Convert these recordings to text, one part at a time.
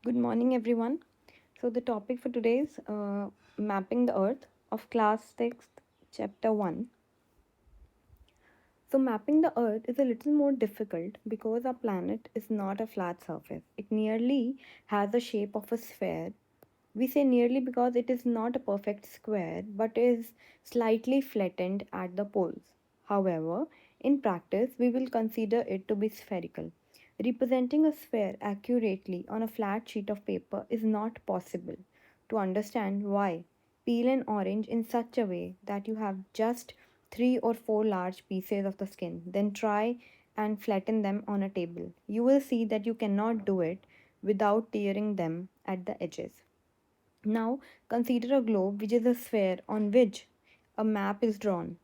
Good morning, everyone. So, the topic for today is Mapping the Earth of Class 6th, Chapter 1. So, mapping the Earth is a little more difficult because our planet is not a flat surface. It nearly has the shape of a sphere. We say nearly because it is not a perfect square but is slightly flattened at the poles. However, in practice, we will consider it to be spherical. Representing a sphere accurately on a flat sheet of paper is not possible. To understand why, peel an orange in such a way that you have just 3 or 4 large pieces of the skin. Then try and flatten them on a table. You will see that you cannot do it without tearing them at the edges. Now, consider a globe which is a sphere on which a map is drawn.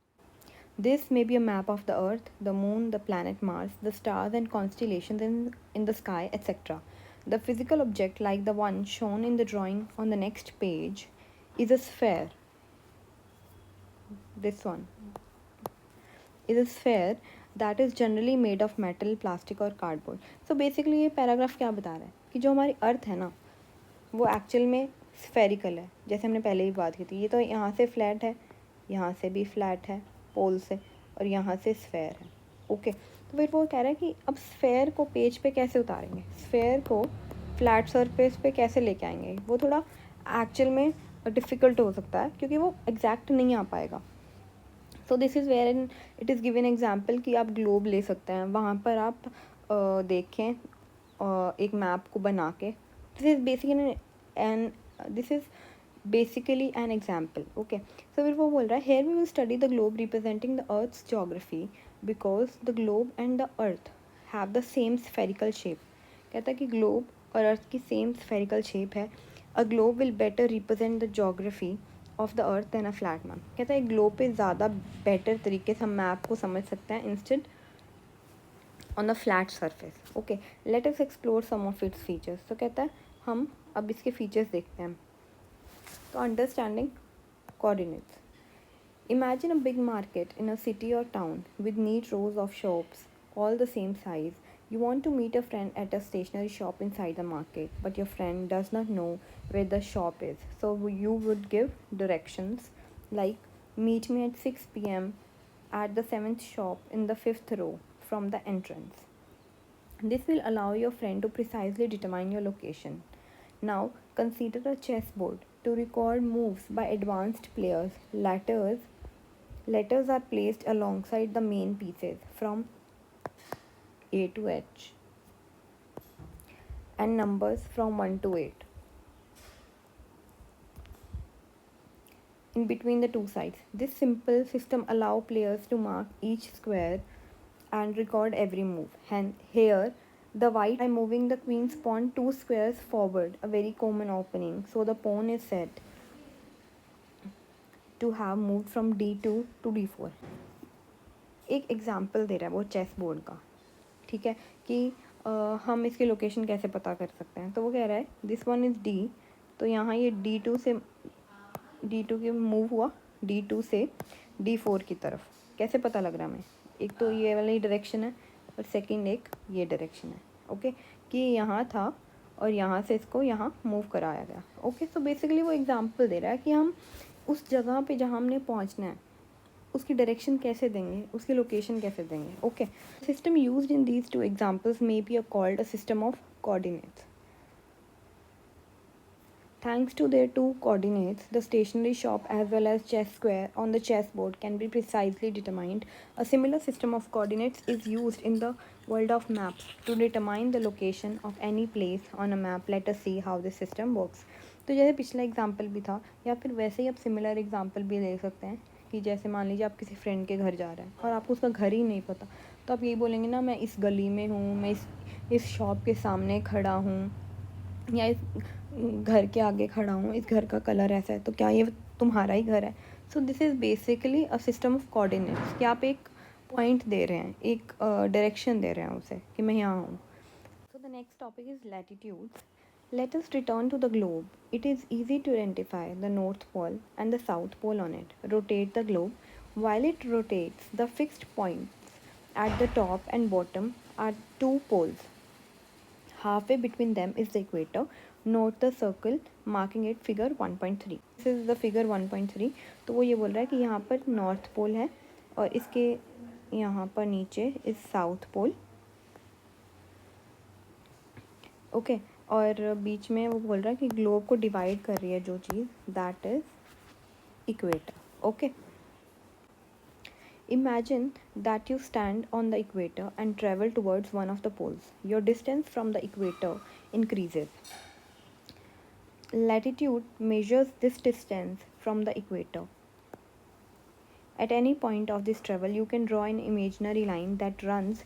This may be a map of the Earth, the Moon, the planet Mars, the stars and constellations in the sky, etc. The physical object, like the one shown in the drawing on the next page, is a sphere. This one is a sphere that is generally made of metal, plastic और cardboard. So basically ये paragraph क्या बता रहा है कि जो हमारी अर्थ है ना वो एक्चुअल में स्फेरिकल है, जैसे हमने पहले ही बात की थी। ये तो यहाँ से फ्लैट है, यहाँ से भी फ्लैट है पोल से, और यहाँ से स्फेयर है। ओके, तो फिर वो कह रहा है कि अब स्फेयर को पेज पे कैसे उतारेंगे, स्फेयर को फ्लैट सरफेस पे कैसे लेके आएंगे। वो थोड़ा एक्चुअल में डिफ़िकल्ट हो सकता है क्योंकि वो एग्जैक्ट नहीं आ पाएगा। So this is where in it is given example कि आप ग्लोब ले सकते हैं, वहाँ पर आप देखें एक मैप को बना के। This is basically an this is basically an example. Okay, so फिर वो बोल रहा है here we will study the globe representing the earth's geography because the globe and the earth have the same spherical shape. कहता है कि globe और अर्थ की सेम स्फेरिकल शेप है। A globe will better represent the geography of the earth then a flat map. कहता है globe पे ज़्यादा बेटर तरीके से हम मैप को समझ सकते हैं instead on a flat surface. Okay, let us explore some of its features. तो कहता है हम अब इसके फीचर्स देखते हैं। तो understanding coordinates. Imagine a big market in a city or town with neat rows of shops, all the same size. You want to meet a friend at a stationery shop inside the market, but your friend does not know where the shop is. So you would give directions like meet me at 6 p.m. at the 7th shop in the 5th row from the entrance. This will allow your friend to precisely determine your location. Now, consider a chessboard to record moves by advanced players. Letters are placed alongside the main pieces from A to H and numbers from 1 to 8 in between the two sides. This simple system allows players to mark each square and record every move. And here, the white by moving the queen's pawn 2 squares forward, a very common opening. So the pawn is said to have moved from D2 to D4. एक example दे रहा है वो chess board का, ठीक है, कि हम इसकी लोकेशन कैसे पता कर सकते हैं। तो वो कह रहा है दिस वन इज़ डी, तो यहाँ ये D2 से D2 के मूव हुआ D2 से D4 की तरफ। कैसे पता लग रहा है हमें, एक तो ये वाली डायरेक्शन है और सेकंड एक ये डायरेक्शन है। ओके, कि यहाँ था और यहाँ से इसको यहाँ मूव कराया गया। ओके, सो बेसिकली वो एग्जांपल दे रहा है कि हम उस जगह पे जहाँ हमने पहुँचना है उसकी डायरेक्शन कैसे देंगे, उसकी लोकेशन कैसे देंगे। Okay, system used in these two examples may be called a system of coordinates. Thanks to their two coordinates, the stationery shop as well as chess square on the chessboard can be precisely determined. A similar system of coordinates is used in the world of maps to determine the location of any place on a map. Let us see how this system works. तो जैसे पिछला example भी था या फिर वैसे ही आप similar example भी ले सकते हैं कि जैसे मान लीजिए आप किसी फ्रेंड के घर जा रहे हैं और आपको उसका घर ही नहीं पता, तो आप यही बोलेंगे ना मैं इस गली में हूँ, मैं इस शॉप के सामने खड़ा हूँ या इस घर के आगे खड़ा हूँ, इस घर का कलर ऐसा है, तो क्या ये तुम्हारा ही घर है। सो this is basically a system of coordinates कि आप एक पॉइंट दे रहे हैं, एक डायरेक्शन दे रहे हैं उसे कि मैं यहाँ हूँ। So the next topic is latitudes. Let us return to the globe. It is easy to identify the North Pole and the South Pole on it. Rotate the globe. While it rotates, the fixed points at the top and bottom are two poles. Halfway between them is the equator. Note the circle marking it figure 1.3. This is the figure 1.3. तो वो ये बोल रहा है कि यहाँ पर north pole है और इसके यहाँ पर नीचे इस साउथ पोल. ओके और बीच में वो बोल रहा है कि ग्लोब को डिवाइड कर रही है जो चीज़, that is equator. Okay, imagine that you stand on the equator and travel towards one of the poles. Your distance from the equator increases. Latitude measures this distance from the equator. At any point of this travel, you can draw an imaginary line that runs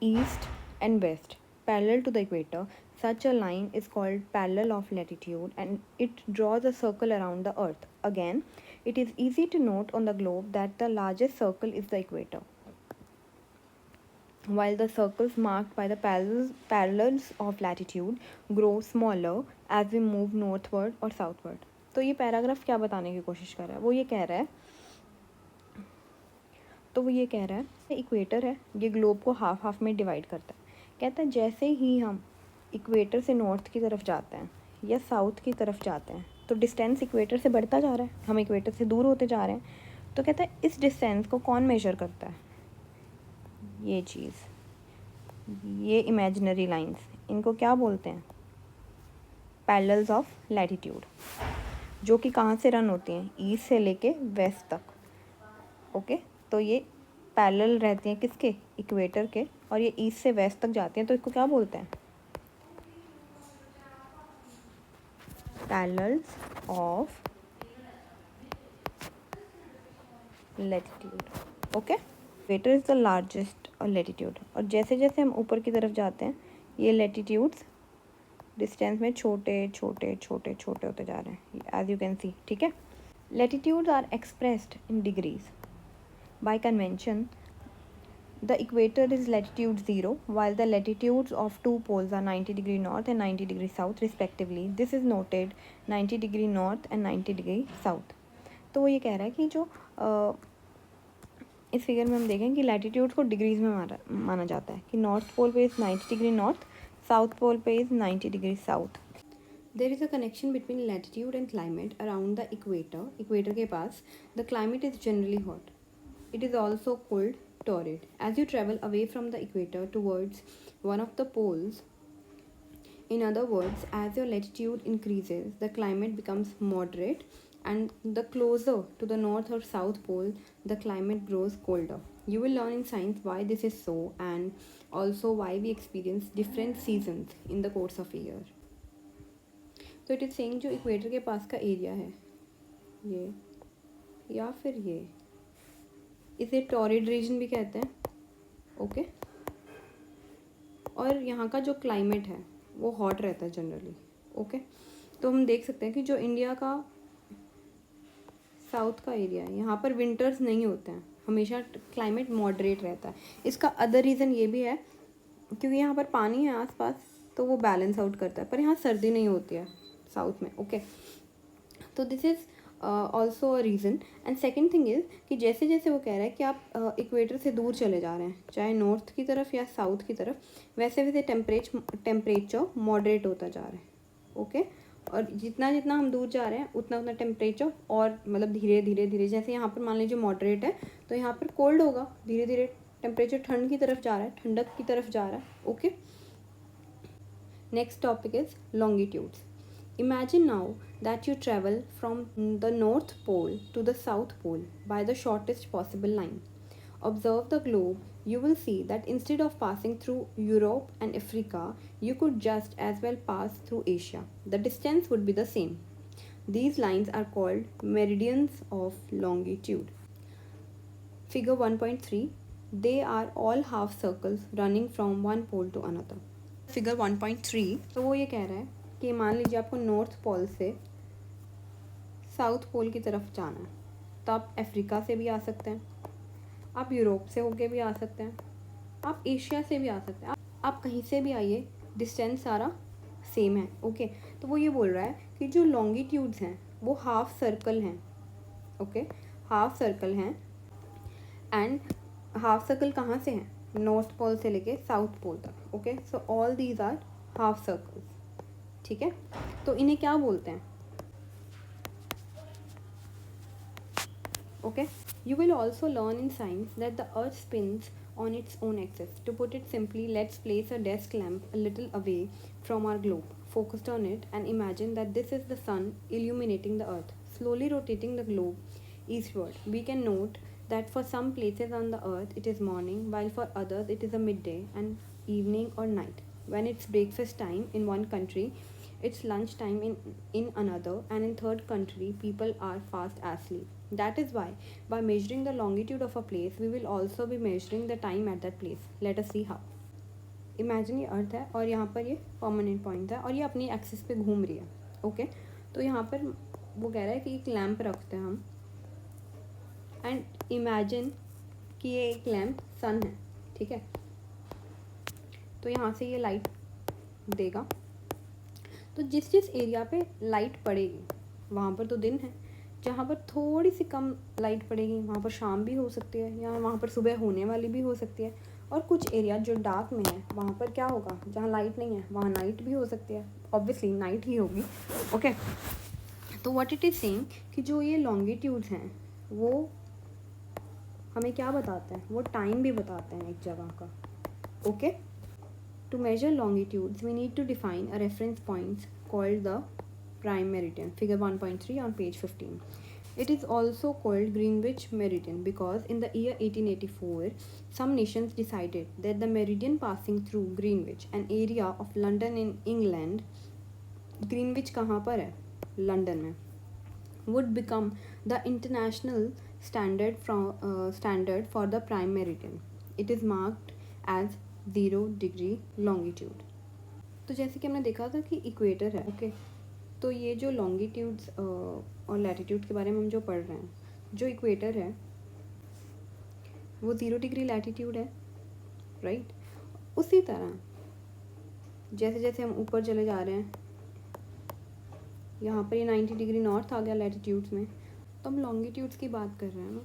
east and west parallel to the equator. Such a line is called parallel of latitude and it draws a circle around the earth. Again, it is easy to note on the globe that the largest circle is the equator, while the circles marked by the parallels of latitude grow smaller as we move northward or southward. तो ये paragraph क्या बताने की कोशिश कर रहा है? वो ये कह रहा है इक्वेटर है, ये ग्लोब को हाफ हाफ में डिवाइड करता है. कहता है जैसे ही हम इक्वेटर से नॉर्थ की तरफ जाते हैं या साउथ की तरफ जाते हैं तो डिस्टेंस इक्वेटर से बढ़ता जा रहा है, हम इक्वेटर से दूर होते जा रहे हैं. तो कहता है इस डिस्टेंस को कौन मेजर करता है? ये चीज़, ये इमेजिनरी लाइंस, इनको क्या बोलते हैं? पैरेलल्स ऑफ लैटिट्यूड, जो कि कहाँ से रन होती हैं? ईस्ट से लेके वेस्ट तक. ओके, तो ये पैरेलल रहती हैं किसके? इक्वेटर के, और ये ईस्ट से वेस्ट तक जाती हैं, तो इसको क्या बोलते हैं? Parallels of latitude. Okay, equator is the largest latitude, और जैसे जैसे हम ऊपर की तरफ जाते हैं ये लैटिट्यूड्स डिस्टेंस में छोटे छोटे छोटे छोटे होते जा रहे हैं, एज यू कैन सी. ठीक है, latitudes are expressed in degrees. By convention the equator is latitude 0 while the latitudes of two poles are 90 degree north and 90 degree south respectively. This is noted 90 degree north and 90 degree south. तो वो ये कह रहा है कि जो इस figure में हम देखें कि लैटिट्यूड को डिग्रीज में माना जाता है कि नॉर्थ पोल पे is 90 degree north, south pole पे is 90 degree south. There is a connection between latitude and climate around the equator. Equator के पास the climate is generally hot. It is also cold, torrid. As you travel away from the equator towards one of the poles, in other words, as your latitude increases, the climate becomes moderate, and the closer to the north or south pole, the climate grows colder. You will learn in science why this is so and also why we experience different seasons in the course of a year. So it is saying जो equator के पास का area है ये या फिर ये, इसे torrid reason भी कहते हैं. ओके, और यहाँ का जो क्लाइमेट है वो हॉट रहता है जनरली. ओके, तो हम देख सकते हैं कि जो इंडिया का साउथ का एरिया है यहाँ पर विंटर्स नहीं होते हैं, हमेशा क्लाइमेट मॉडरेट रहता है. इसका अदर रीज़न ये भी है क्योंकि यहाँ पर पानी है आसपास तो वो बैलेंस आउट करता है, पर यहाँ सर्दी नहीं होती है साउथ में. ओके, तो this is also a reason. And second thing is कि जैसे जैसे वो कह रहा है कि आप इक्वेटर से दूर चले जा रहे हैं, चाहे नॉर्थ की तरफ या साउथ की तरफ, वैसे वैसे टेम्परेचर मॉडरेट होता जा रहा है. ओके, और जितना जितना हम दूर जा रहे हैं उतना उतना टेम्परेचर और मतलब धीरे धीरे धीरे, जैसे यहाँ पर मान लीजिए मॉडरेट है तो यहाँ पर कोल्ड होगा, धीरे धीरे टेम्परेचर ठंड की तरफ जा रहा है, ठंडक की तरफ जा रहा है. Okay, next topic is longitudes. Imagine now that you travel from the North Pole to the South Pole by the shortest possible line. Observe the globe. You will see that instead of passing through Europe and Africa, you could just as well pass through Asia. The distance would be the same. These lines are called meridians of longitude. Figure 1.3. They are all half circles running from one pole to another. Figure 1.3. तो वो ये कह रहा है कि मान लीजिए आपको नॉर्थ पोल से साउथ पोल की तरफ जाना है तो आप अफ्रीका से भी आ सकते हैं, आप यूरोप से होके भी आ सकते हैं, आप एशिया से भी आ सकते हैं, आप कहीं से भी आइए, डिस्टेंस सारा सेम है. ओके, तो वो ये बोल रहा है कि जो लॉन्गिट्यूड्स हैं वो हाफ सर्कल हैं. ओके, हाफ सर्कल हैं. एंड हाफ सर्कल कहाँ से हैं? नॉर्थ पोल से लेके साउथ पोल तक. Okay, so all these are half circles. ठीक है, तो इन्हें क्या बोलते हैं? Okay, you will also learn in science that the earth spins on its own axis. To put it simply, let's place a desk lamp a little away from our globe, focused on it, and imagine that this is the sun illuminating the earth, slowly rotating the globe eastward. We can note that for some places on the earth it is morning, while for others it is a midday, and evening or night. When it's breakfast time in one country, it's lunch time in another, and in third country people are fast asleep. That is why by measuring the longitude of a place, we will also be measuring the time at that place. Let us see how. Imagine ये अर्थ है और यहाँ पर ये permanent point है और ये अपनी एक्सिस पे घूम रही है. ओके, तो यहाँ पर वो कह रहा है कि एक लैंप रखते हैं हम, एंड इमेजिन कि ये एक लैंप सन है. ठीक है, तो यहाँ से ये लाइट देगा. तो जिस जिस एरिया पे लाइट पड़ेगी वहाँ पर तो दिन है, जहाँ पर थोड़ी सी कम लाइट पड़ेगी वहाँ पर शाम भी हो सकती है, या वहाँ पर सुबह होने वाली भी हो सकती है. और कुछ एरिया जो डार्क में है वहाँ पर क्या होगा, जहाँ लाइट नहीं है वहाँ नाइट भी हो सकती है. ऑब्वियसली नाइट ही होगी. ओके, तो व्हाट इट इज़ सेइंग कि जो ये लॉन्गिट्यूड्स हैं वो हमें क्या बताते हैं, वो टाइम भी बताते हैं एक जगह का. Okay, to measure longitudes we need to define a reference point called the prime meridian. Figure 1.3 on page 15. It is also called Greenwich Meridian because in the year 1884 some nations decided that the meridian passing through Greenwich, an area of London in England, Greenwich कहाँ पर है, London में, would become the international standard for the prime meridian. It is marked as 0 degree longitude. तो जैसे कि हमने देखा था कि इक्वेटर है. ओके, तो ये जो लॉन्गिट्यूड्स और लैटिट्यूड के बारे में हम जो पढ़ रहे हैं, जो इक्वेटर है वो 0 डिग्री लैटिट्यूड है, राइट. उसी तरह जैसे जैसे हम ऊपर चले जा रहे हैं, यहाँ पर ये 90 डिग्री नॉर्थ आ गया लैटिट्यूड्स में, तो हम लॉन्गिट्यूड्स की बात कर रहे हैं ना,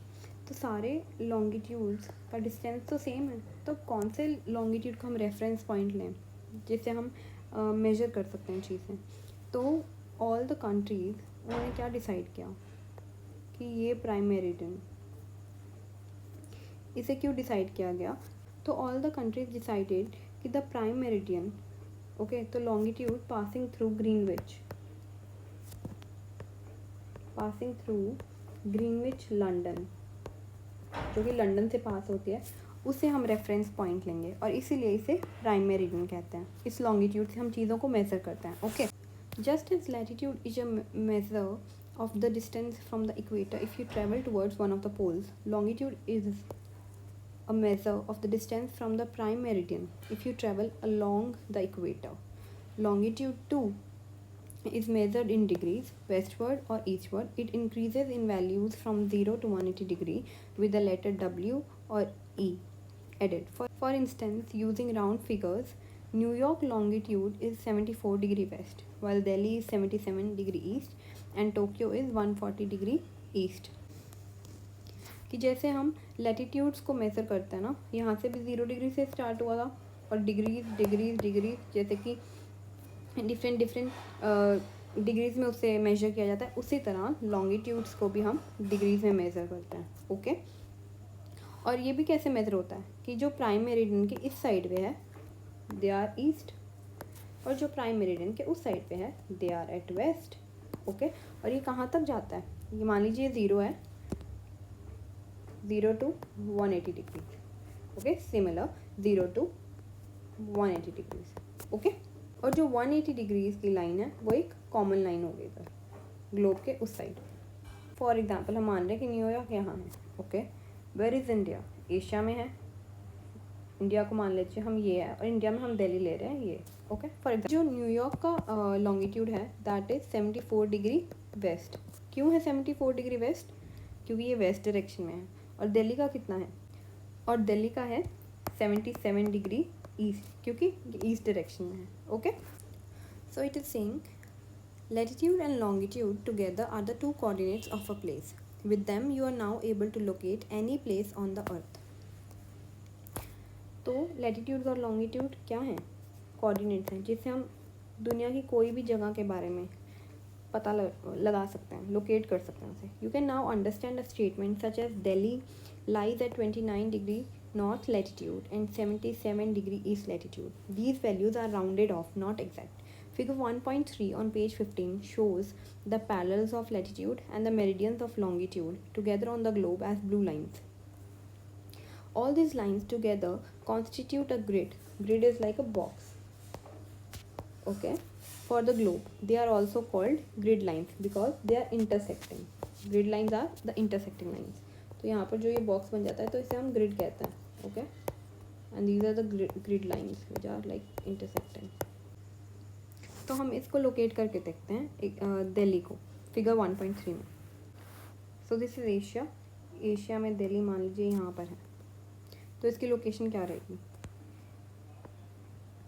तो सारे लॉन्गिट्यूड्स का डिस्टेंस तो सेम है. तो कौन से लॉन्गिट्यूड का हम रेफरेंस पॉइंट लें जिससे हम मेजर कर सकते हैं चीज़ें. तो ऑल द कंट्रीज़ उन्होंने क्या डिसाइड किया कि ये प्राइम मेरिडियन, इसे क्यों डिसाइड किया गया. तो ऑल द कंट्रीज डिसाइडेड कि द प्राइम मेरिडियन, ओके, तो longitude passing through Greenwich London, जो कि लंदन से पास होती है, उसे हम रेफरेंस पॉइंट लेंगे और इसीलिए इसे प्राइम मेरिडियन कहते हैं. इस लॉन्गिट्यूड से हम चीज़ों को मेज़र करते हैं. Okay, just as latitude is a measure of the distance from the equator if you travel towards one of the poles, longitude is a measure of the distance from the prime meridian if you travel along the equator. Longitude too is measured in degrees, westward or eastward. It increases in values from 0 to 180 degree with the letter W or E added. For instance, using round figures, New York longitude is 74 degree west, while Delhi is 77 degree east and Tokyo is 140 degree east. कि जैसे हम latitudes को measure करते हैं ना, यहाँ से भी 0 डिग्री से स्टार्ट हुआ था और डिग्रीज जैसे कि डिफरेंट डिग्रीज़ में उससे मेज़र किया जाता है, उसी तरह लॉन्गिट्यूड्स को भी हम डिग्रीज़ में मेज़र करते हैं. ओके, और ये भी कैसे मेज़र होता है कि जो प्राइम मेरिडियन के इस साइड पे है दे आर ईस्ट, और जो प्राइम मेरिडियन के उस साइड पे है they are at west. Okay, और ये कहाँ तक जाता है, ये मान लीजिए 0 है, 0 to 180 degrees. Okay, similar 0 to 180 degrees. Okay, और जो 180 डिग्रीज़ की लाइन है वो एक कॉमन लाइन हो गई इधर ग्लोब के उस साइड. फॉर एग्जांपल हम मान रहे हैं कि न्यूयॉर्क यहाँ है. Okay, where is India, Asia में है. इंडिया को मान लीजिए हम ये है और इंडिया में हम दिल्ली ले रहे हैं ये. ओके, फॉर एग्जाम्पल जो न्यूयॉर्क का लॉन्गिट्यूड है दैट इज़ 74 डिग्री वेस्ट. क्यों है 74 डिग्री वेस्ट, क्योंकि ये वेस्ट डायरेक्शन में है. और दिल्ली का कितना है, और दिल्ली का है 77 डिग्री ईस्ट, क्योंकि ईस्ट डायरेक्शन में है. Okay, so it is saying latitude and longitude together are the two coordinates of a place. With them you are now able to locate any place on the earth. तो latitude और longitude क्या हैं, coordinates हैं जिससे हम दुनिया की कोई भी जगह के बारे में पता लगा सकते हैं, लोकेट कर सकते हैं उसे. You can now understand a statement such as Delhi lies at 29 degree north latitude and 77 degree east latitude. These values are rounded off, not exact. Figure 1.3 on page 15 shows the parallels of latitude and the meridians of longitude together on the globe as blue lines. All these lines together constitute a grid. Grid is like a box. Okay. For the globe, they are also called grid lines because they are intersecting. Grid lines are the intersecting lines. तो यहाँ पर जो ये box बन जाता है तो इसे हम ग्रिड कहते हैं. Okay. And these are the grid lines which are like intersecting. तो हम इसको लोकेट करके देखते हैं दिल्ली को फिगर 1.3 में. So this is Asia. Asia में दिल्ली मान लीजिए यहाँ पर है. तो इसकी लोकेशन क्या रहेगी?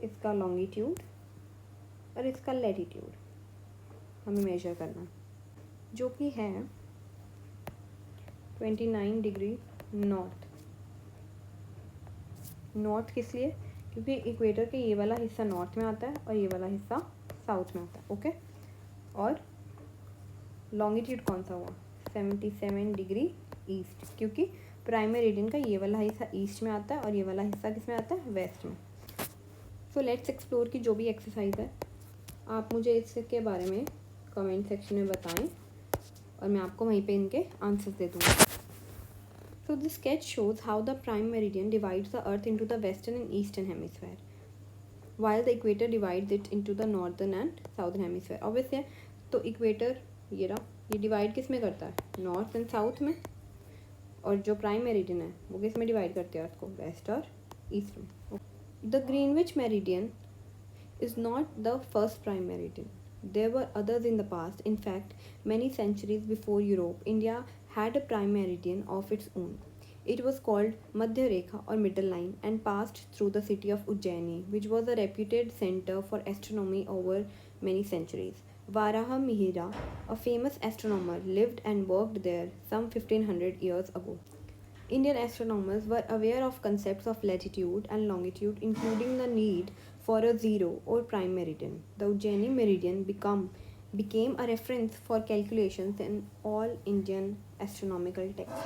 इसका लॉन्गिट्यूड और इसका लैटिट्यूड हमें मेजर करना है, जो कि है 29 डिग्री नॉर्थ. नॉर्थ किस लिए? क्योंकि इक्वेटर के ये वाला हिस्सा नॉर्थ में आता है और ये वाला हिस्सा साउथ में आता है. ओके. और लॉन्गिट्यूड कौन सा हुआ? 77 डिग्री ईस्ट, क्योंकि प्राइम मेरिडियन का ये वाला हिस्सा ईस्ट में आता है और ये वाला हिस्सा किस में आता है? वेस्ट में. सो लेट्स एक्सप्लोर की जो भी एक्सरसाइज है आप मुझे इसके बारे में कमेंट सेक्शन में बताएं और मैं आपको वहीं पे इनके आंसर्स दे दूँगी. So this sketch shows how the prime meridian divides the earth into the western and eastern hemisphere, while the equator divides it into the northern and southern hemisphere. Obviously है, तो इक्वेटर ये रहा, ये divide किस में करता है? North and south में. और जो प्राइम मेरिडियन है वो किस में डिवाइड करते हैं अर्थ को? वेस्ट और ईस्ट में. The Greenwich meridian is not the first prime meridian. There were others in the past. In fact, many centuries before Europe, India had a prime meridian of its own. It was called Madhya Rekha or Middle Line and passed through the city of Ujjaini, which was a reputed center for astronomy over many centuries. Varaha Mihira, a famous astronomer, lived and worked there some 1500 years ago. Indian astronomers were aware of concepts of latitude and longitude, including the need for a zero or prime meridian. The Ujjaini meridian became a reference for calculations in all Indian astronomical texts.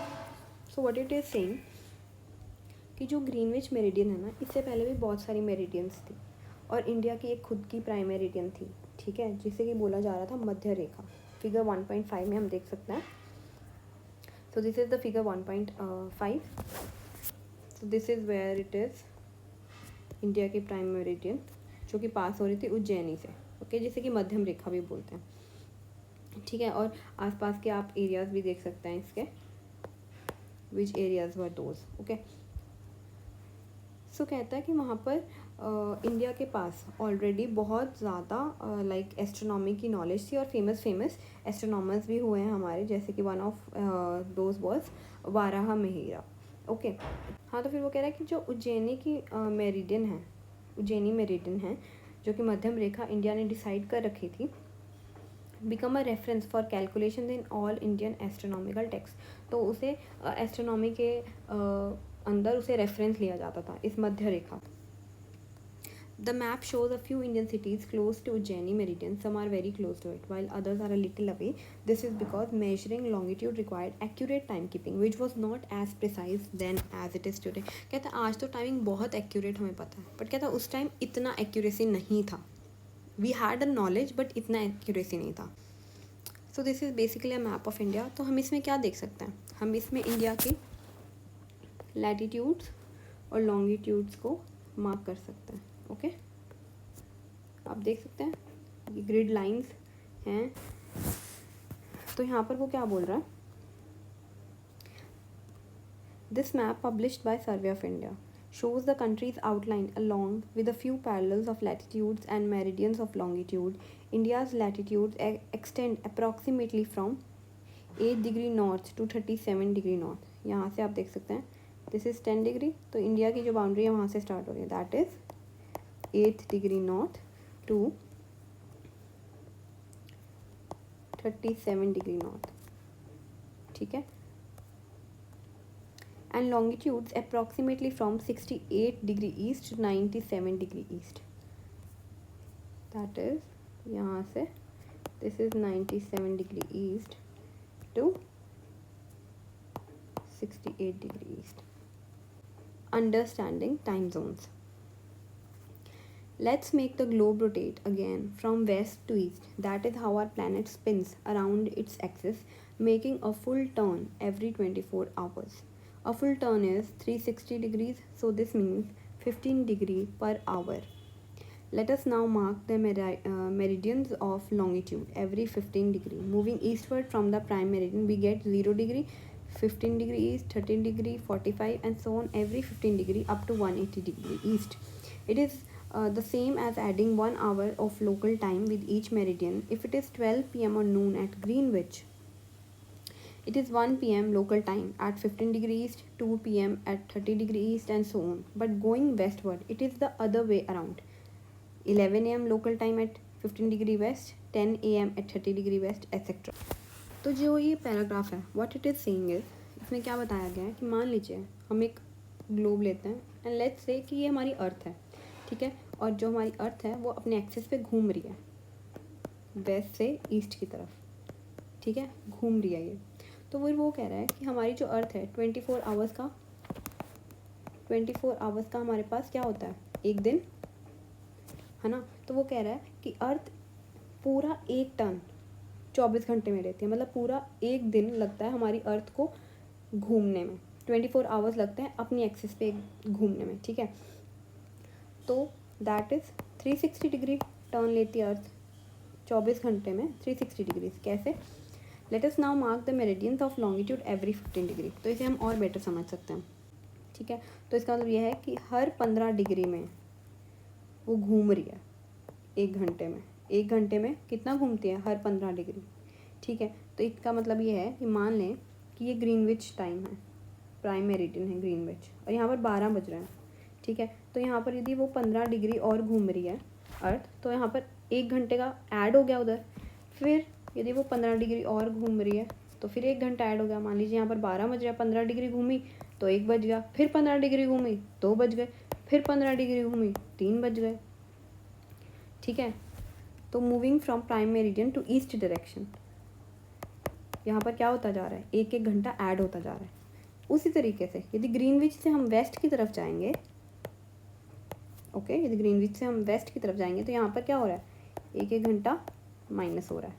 So what it is saying कि जो Greenwich meridian है ना, इससे पहले भी बहुत सारी meridians थी और इंडिया की एक खुद की प्राइम मेरिडियन थी. ठीक है, जिसे कि बोला जा रहा था मध्य रेखा. फिगर 1.5 में हम देख सकते हैं. So this is the figure 1.5. So this is where it is India की प्राइम मेरिडियन जो कि पास हो रही थी उज्जैनी से. ओके, जिसे कि मध्यम रेखा भी बोलते हैं. ठीक है, और आसपास के आप एरियाज भी देख सकते हैं इसके. Which areas were those. Okay. So कहता है कि वहाँ पर इंडिया के पास ऑलरेडी बहुत ज़्यादा लाइक एस्ट्रोनॉमी की नॉलेज थी और फेमस एस्ट्रोनॉमर्स भी हुए हैं हमारे, जैसे कि one of those was Varaha Mihira. Okay. हाँ, तो फिर वो कह रहा है कि जो उज्जैनी मेरिडियन है जो कि मध्यम रेखा इंडिया ने डिसाइड कर रखी थी, become a reference for calculation in all Indian astronomical text. तो उसे एस्ट्रोनॉमी के अंदर उसे रेफरेंस लिया जाता था इस मध्य रेखा. The map shows a few Indian cities close to Ujjaini meridian. Some are very close to it, while others are a little away. This is because measuring longitude required accurate timekeeping, which was not as precise then as it is today. कहता है आज तो timing बहुत accurate हमें पता है, but कहता है उस टाइम इतना एक्यूरेसी नहीं था. We had a knowledge, but इतना एक्यूरेसी नहीं था. So this is basically a map of India. तो हम इसमें क्या देख सकते हैं? हम इसमें इंडिया की लैटिट्यूड्स और लॉन्गिट्यूड्स को मार्क कर सकते हैं. ओके, आप देख सकते हैं ये ग्रिड लाइंस हैं. तो यहाँ पर वो क्या बोल रहा है? This map published by survey of India shows the country's outline along with a few parallels of latitudes and meridians of longitude. India's latitudes extend approximately from 8 degree north to 37 degree north. यहाँ से आप देख सकते हैं this is 10 degree. तो India की जो boundary है वहाँ से स्टार्ट हो रही है, that is 8 degree north to 37 degree north. ठीक है. And longitudes approximately from 68 degree east to 97 degree east. That is यहाँ से this is 97 degree east to 68 degree east. Understanding time zones. Let's make the globe rotate again from west to east. That is how our planet spins around its axis, making a full turn every 24 hours. A full turn is 360 degrees, so this means 15 degrees per hour. Let us now mark the meridians of longitude every 15 degree. Moving eastward from the prime meridian, we get 0 degree, 15 degree east, 13 degree, 45, and so on every 15 degree up to 180 degree east. It is the same as adding 1 hour of local time with each meridian. If it is 12 p.m. or noon at Greenwich, it is 1 p.m. local time at 15 degree east, 2 p.m. at 30 degree east, and so on. But going westward, it is the other way around. 11 a.m. local time at 15 degree west, 10 a.m. at 30 degree west, etc. तो जो ये paragraph है, what it is saying is, इसमें क्या बताया गया है कि मान लीजिए हम एक ग्लोब लेते हैं एंड लेट्स से कि ये हमारी अर्थ है, ठीक है, और जो हमारी अर्थ है वो अपने एक्सिस पे घूम रही है वेस्ट से ईस्ट की तरफ, ठीक है, घूम रही है ये. तो वो कह रहा है कि हमारी जो अर्थ है 24 आवर्स का हमारे पास क्या होता है, एक दिन है ना. तो वो कह रहा है कि अर्थ पूरा एक टर्न 24 घंटे में रहती है, मतलब पूरा एक दिन लगता है हमारी अर्थ को घूमने में, 24 आवर्स लगते हैं अपनी एक्सिस पे घूमने में, ठीक है. तो दैट इज़ 360 डिग्री टर्न लेती है अर्थ 24 घंटे में, 360 डिग्री. कैसे? Let us now mark the meridians of longitude every 15 degree. तो इसे हम और बेटर समझ सकते हैं, ठीक है. तो इसका मतलब यह है कि हर 15 डिग्री में वो घूम रही है एक घंटे में कितना घूमती है, हर 15 डिग्री, ठीक है. तो इसका मतलब ये है कि मान लें कि ये ग्रीनविच टाइम है, प्राइम मेरिडियन है ग्रीनविच, और यहाँ पर 12 बज रहे हैं, ठीक है. तो यहाँ पर यदि वो 15 डिग्री और घूम रही है अर्थ, तो यहाँ पर 1 घंटे का ऐड हो गया उधर. फिर यदि वो 15 डिग्री और घूम रही है तो फिर 1 घंटा ऐड हो गया. मान लीजिए यहाँ पर 12 बज रहा है, 15 डिग्री घूमी तो 1 बज गया, फिर 15 डिग्री घूमी 2 बज गए, फिर 15 डिग्री घूमी 3 बज गए, ठीक है. तो moving from prime meridian to east direction, यहाँ पर क्या होता जा रहा है, 1 घंटा ऐड होता जा रहा है. उसी तरीके से यदि ग्रीनविच से हम वेस्ट की तरफ जाएंगे, ओके, यदि ग्रीनविच से हम वेस्ट की तरफ जाएंगे तो यहाँ पर क्या हो रहा है, 1 घंटा माइनस हो रहा है.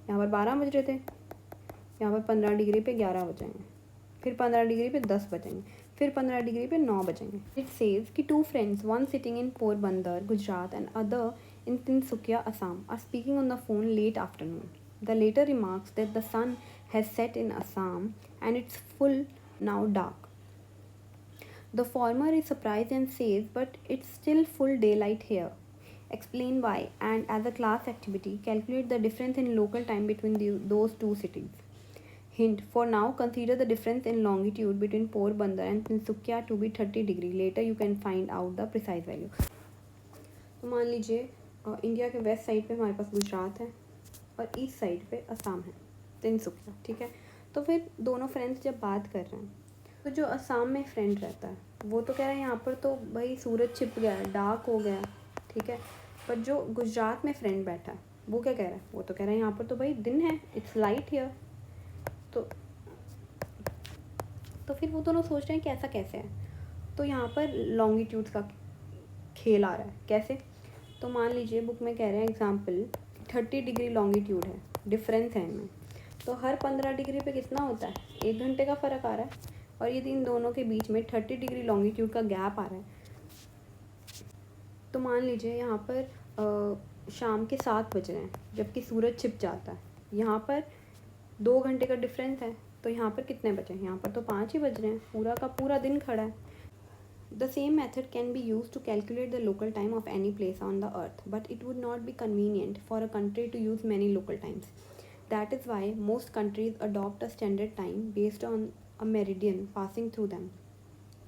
यहाँ पर 12 बज रहे थे, यहाँ पर 15 डिग्री पे 11 बजेंगे, फिर 15 डिग्री पे 10 बजेंगे, फिर 15 डिग्री पे 9 बजेंगे. इट सेज कि 2 friends, one sitting in Porbandar Gujarat and other in Tinsukia, Assam, are speaking on the phone late afternoon. The latter remarks that the sun has set in Assam and it's full now dark. The former is surprised and says, but it's still full daylight here. Explain why, and as a class activity, calculate the difference in local time between those two cities. Hint, for now, consider the difference in longitude between Porbandar and Tinsukia to be 30 degree. Later, you can find out the precise value. तो मान लीजिए India के west side पे हमारे पास गुजरात है और east side पे असम है, तिनसुकिया, ठीक है. तो फिर दोनों फ्रेंड्स जब बात कर रहे हैं तो जो असम में फ्रेंड रहता है वो तो कह रहा है यहाँ पर तो भाई सूरज छिप गया है, डार्क हो गया, ठीक है. पर जो गुजरात में फ्रेंड बैठा है वो क्या कह रहा है, वो तो कह रहा है यहाँ पर तो भाई दिन है, इट्स लाइट हियर. तो फिर वो दोनों सोच रहे हैं कि ऐसा कैसे है. तो यहाँ पर लॉन्गिट्यूड्स का खेल आ रहा है. कैसे? तो मान लीजिए बुक में कह रहे हैं एग्जाम्पल 30 डिग्री लॉन्गिट्यूड है, डिफरेंस है इनमें, तो हर 15 डिग्री पे कितना होता है, 1 घंटे का फ़र्क आ रहा है. और यदि इन दोनों के बीच में 30 डिग्री लॉन्गिट्यूड का गैप आ रहा है, तो मान लीजिए यहाँ पर शाम के 7 बज रहे हैं जबकि सूरज छिप जाता है, यहाँ पर 2 घंटे का डिफरेंस है. तो यहाँ पर कितने बजे, यहाँ पर तो 5 ही बज रहे हैं, पूरा का पूरा दिन खड़ा है. The same method can be used to calculate the local time of any place on the earth, but it would not be convenient for a country to use many local times. That is why most countries adopt a standard time based on a meridian passing through them.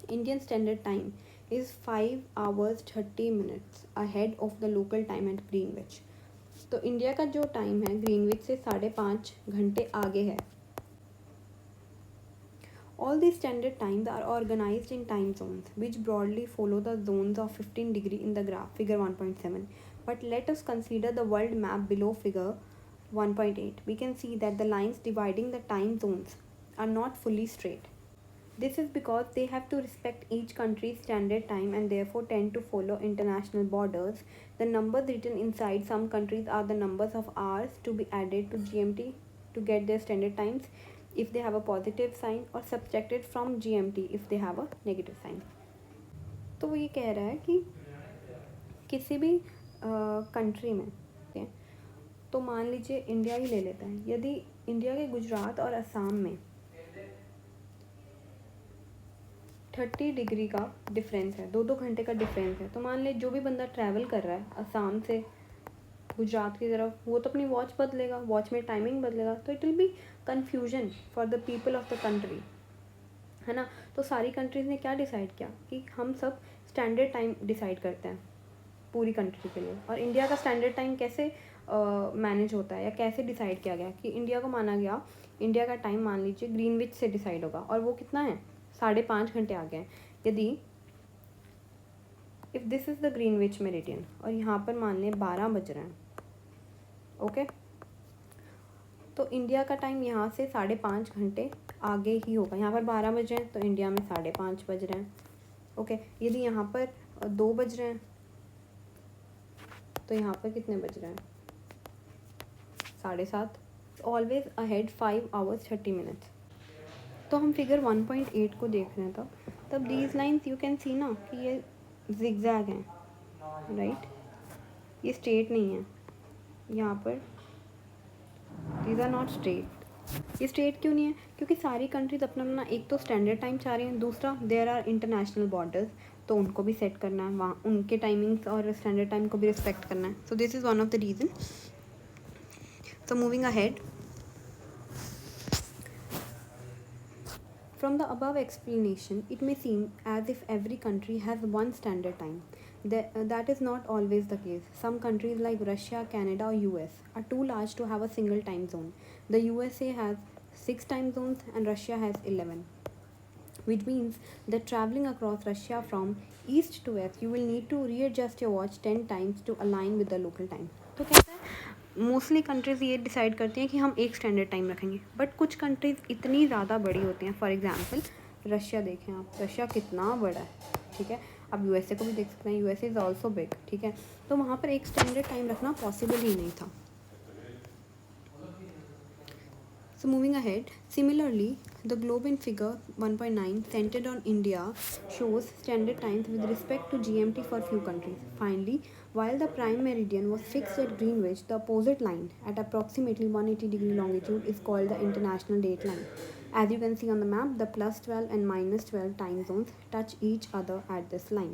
Indian standard time is 5 hours 30 minutes ahead of the local time at Greenwich. तो India का जो time है Greenwich से 5.5 घंटे आगे है. All these standard times are organized in time zones, which broadly follow the zones of 15 degree in the graph, figure 1.7. But let us consider the world map below figure 1.8. We can see that the lines dividing the time zones are not fully straight. This is because they have to respect each country's standard time and therefore tend to follow international borders. The numbers written inside some countries are the numbers of hours to be added to GMT to get their standard times if they have a positive sign, or subtracted from GMT if they have a negative sign. तो वो ये कह रहा है कि किसी भी country में, ठीक है, तो मान लीजिए इंडिया ही ले लेते हैं, यदि इंडिया के गुजरात और असम में 30 डिग्री का डिफरेंस है, 2-2 घंटे का डिफरेंस है, तो मान ले जो भी बंदा ट्रैवल कर रहा है असम से गुजरात की तरफ, वो तो अपनी वॉच बदलेगा, वॉच में टाइमिंग बदलेगा, तो it will be confusion for the people of the country, है ना। तो सारी कंट्रीज़ ने क्या डिसाइड किया कि हम सब स्टैंडर्ड टाइम डिसाइड करते हैं पूरी कंट्री के लिए। और इंडिया का स्टैंडर्ड टाइम कैसे मैनेज होता है या कैसे डिसाइड किया गया कि इंडिया को माना गया, इंडिया का टाइम मान लीजिए ग्रीनविच से डिसाइड होगा, और वो कितना है, 5.5 घंटे आ गए हैं। यदि if this is the Greenwich meridian और यहाँ पर मान लें 12 बज रहे हैं, ओके, तो इंडिया का टाइम यहाँ से 5.5 घंटे आगे ही होगा। यहाँ पर 12 बज रहे हैं तो इंडिया में 5.5 बज रहे हैं, ओके। यदि यहाँ पर 2 बज रहे हैं तो यहाँ पर कितने बज रहे हैं, 7:30। Always ahead 5 hours 30 minutes। तो हम फिगर 1.8 को देख रहे हैं तब these lines you can see ना कि ये जिगजैग हैं, राइट, ये स्ट्रेट नहीं है, यहाँ पर दीज आर नॉट स्ट्रेट। ये स्ट्रेट क्यों नहीं है, क्योंकि सारी कंट्रीज अपना अपना एक तो स्टैंडर्ड टाइम चाह रही हैं, दूसरा देयर आर इंटरनेशनल बॉर्डर्स, तो उनको भी सेट करना है, वहाँ उनके टाइमिंग्स और स्टैंडर्ड टाइम को भी रिस्पेक्ट करना है। सो this is one of the reason. So moving ahead, from the above explanation, it may seem as if every country has one standard time. That is not always the case. Some countries like Russia, Canada, or US are too large to have a single time zone. The USA has 6 time zones and Russia has 11, which means that traveling across Russia from east to west, you will need to readjust your watch 10 times to align with the local time. तो कहता है mostly countries ये decide करती हैं कि हम एक standard time रखेंगे, बट कुछ कंट्रीज़ इतनी ज़्यादा बड़ी होती हैं। फॉर एग्जांपल रशिया देखें आप, रशिया कितना बड़ा है, ठीक है। अब यूएसए को भी देख सकते हैं, यूएसए इज़ ऑल्सो बिग, ठीक है। तो वहाँ पर एक स्टैंडर्ड टाइम रखना पॉसिबल ही नहीं था। So moving ahead, similarly, the globe in figure 1.9 centered on India shows standard times with respect to GMT for few countries. Finally, while the prime meridian was fixed at Greenwich, the opposite line at approximately 180 degree longitude is called the international date line. As you can see on the map, the +12 and -12 time zones touch each other at this line.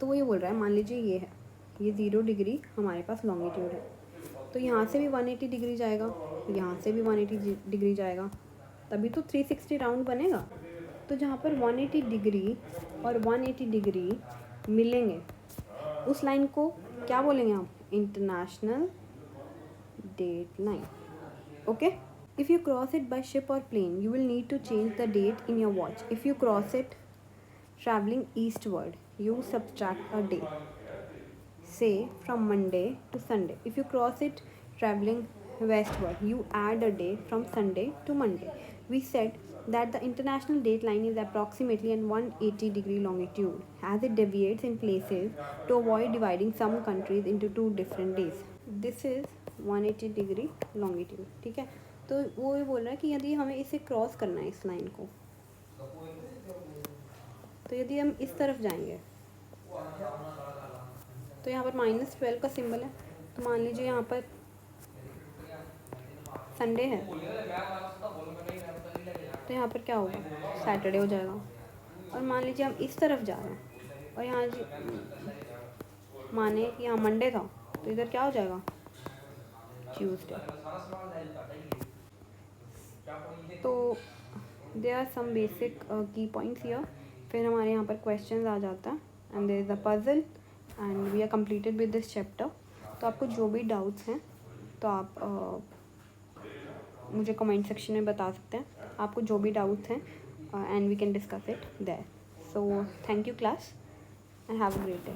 तो वो ये बोल रहा है, मान लीजिए ये है, ये 0 डिग्री हमारे पास लॉन्गिट्यूड है, तो यहाँ से भी 180 डिग्री जाएगा, यहाँ से भी 180 डिग्री जाएगा, तभी तो 360 राउंड बनेगा। तो जहाँ पर 180 डिग्री और 180 डिग्री मिलेंगे, उस लाइन को क्या बोलेंगे आप, international date line, okay. If you cross it by ship और plane, you will need to change the date in your watch. If you cross it travelling eastward, you subtract a day, say from Monday to Sunday. If you cross it traveling westward, you add a day from Sunday to Monday. We said that the international date line is approximately an 180 degree longitude, as it deviates in places to avoid dividing some countries into 2 different days. This is 180 degree longitude, ठीक है। तो वो ये बोल रहा है कि यदि हमें इसे क्रॉस करना है, इस लाइन को, तो यदि हम इस तरफ जाएंगे तो यहाँ पर -12 का सिंबल है, तो मान लीजिए यहाँ पर संडे है, तो यहाँ पर क्या होगा, सैटरडे हो जाएगा। और मान लीजिए हम इस तरफ जा रहे हैं और यहाँ माने कि यहाँ मंडे था, तो इधर क्या हो जाएगा, ट्यूसडे। तो there are some basic key points here. फिर हमारे यहाँ पर क्वेश्चंस आ जाता है, and there is a puzzle, and we are completed with this chapter. तो आपको जो भी डाउट्स हैं तो आप मुझे कमेंट सेक्शन में बता सकते हैं, आपको जो भी डाउट्स हैं, and we can discuss it there. So thank you class, and have a great day.